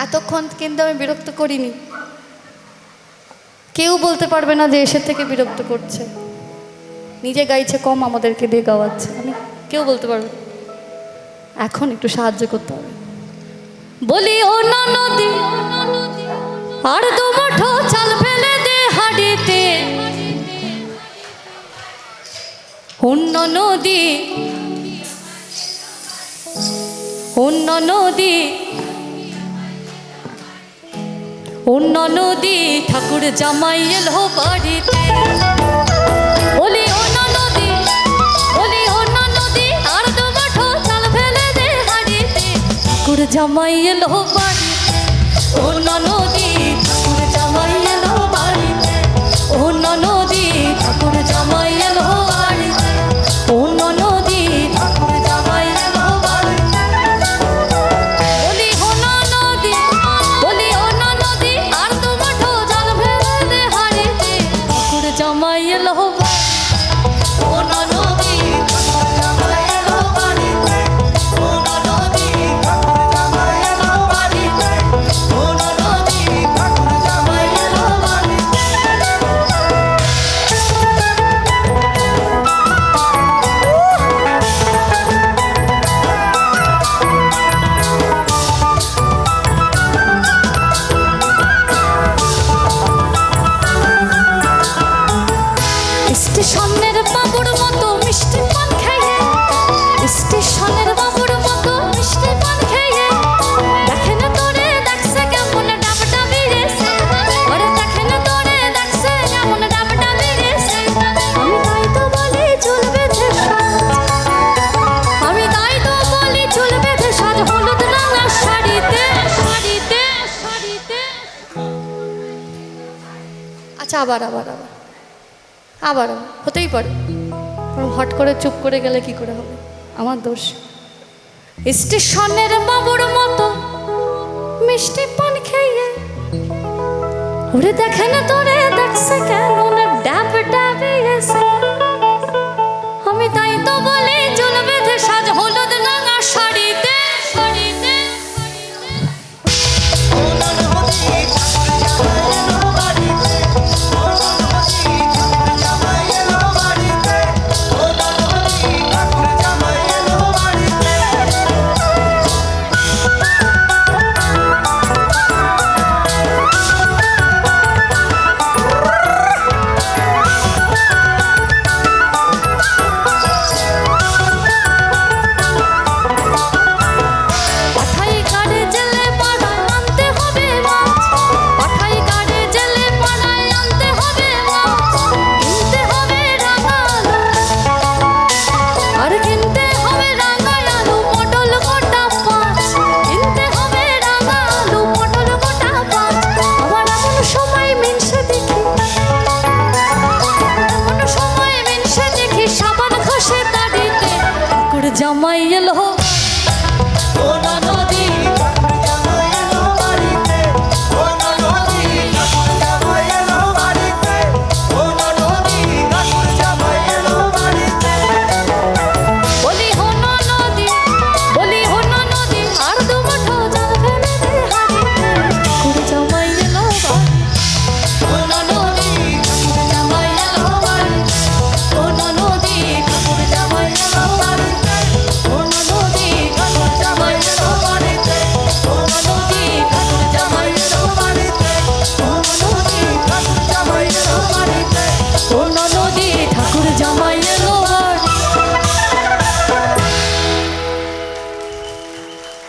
এতক্ষণ কিন্তু আমি বিরক্ত করিনি, কেউ বলতে পারবে না যে এসে থেকে বিরক্ত করছে। নিজে গাইছে কম, আমাদেরকে দিয়ে গাওয়াচ্ছে, আমি কেউ বলতে পারবে। এখন একটু সাহায্য করতে হবে। বলি ও নদী আর দু মুঠো চাল ফেলে দে হাড়িতে, অন্য নদী অন্য নদী অন্য নদী ঠাকুর জামাই এলো বাড়িতে। বলি অন্য নদী, বলি অন্য নদী আর দু মুঠো চাল ফেলে দে হাড়িতে, ঠাকুর জামাই এলো বাড়িতে। অন্য নদী ঠাকুর জামাই এলো বাড়িতে, অন্য নদী ঠাকুর জামাই এলো বাড়িতে, অন্য নদী ঠাকুর জামাই এলো বাড়িতে। বলি অন্য নদী, বলি অন্য নদী আর দু মুঠো জল ফেলে দে হাড়িতে, ঠাকুর জামাই এলো বাড়িতে। অন্য নদী ঠাকুর জামাই এলো বাড়িতে, অন্য নদী ঠাকুর জামাই এলো বাড়িতে, অন্য নদী ঠাকুর জামাই এলো বাড়িতে। স্টেশনের বাবুর মতো মিষ্টি পান খেয়ে, স্টেশনের বাবুর মতো মিষ্টি পান খেয়ে, দেখে না তোরে দেখছে কেমন ডাবটা বেরিয়েছে, ওরে দেখে না তোরে দেখছে কেমন ডাবটা বেরিয়েছে। আমি তাই তো বলি চুল বেঁধে সাজ, আমি তাই তো বলি চুল বেঁধে সাজ, হলুদ রঙা শাড়িতে শাড়িতে শাড়িতে। আচ্ছা আবার আবার আবার আবারও হতেই পারে, হট করে চুপ করে গেলে কি করে হবে, আমার দোষ। স্টেশনের বাবুর মতো মিষ্টি পান খেয়ে, ওরে দেখে না তোরে দেখছে কেমন ডাব ডাবে এসে, আমি তাই তো বলি চুল বেঁধে সাজ, হলুদ রঙা শাড়িতে শাড়িতে। জামাই এলো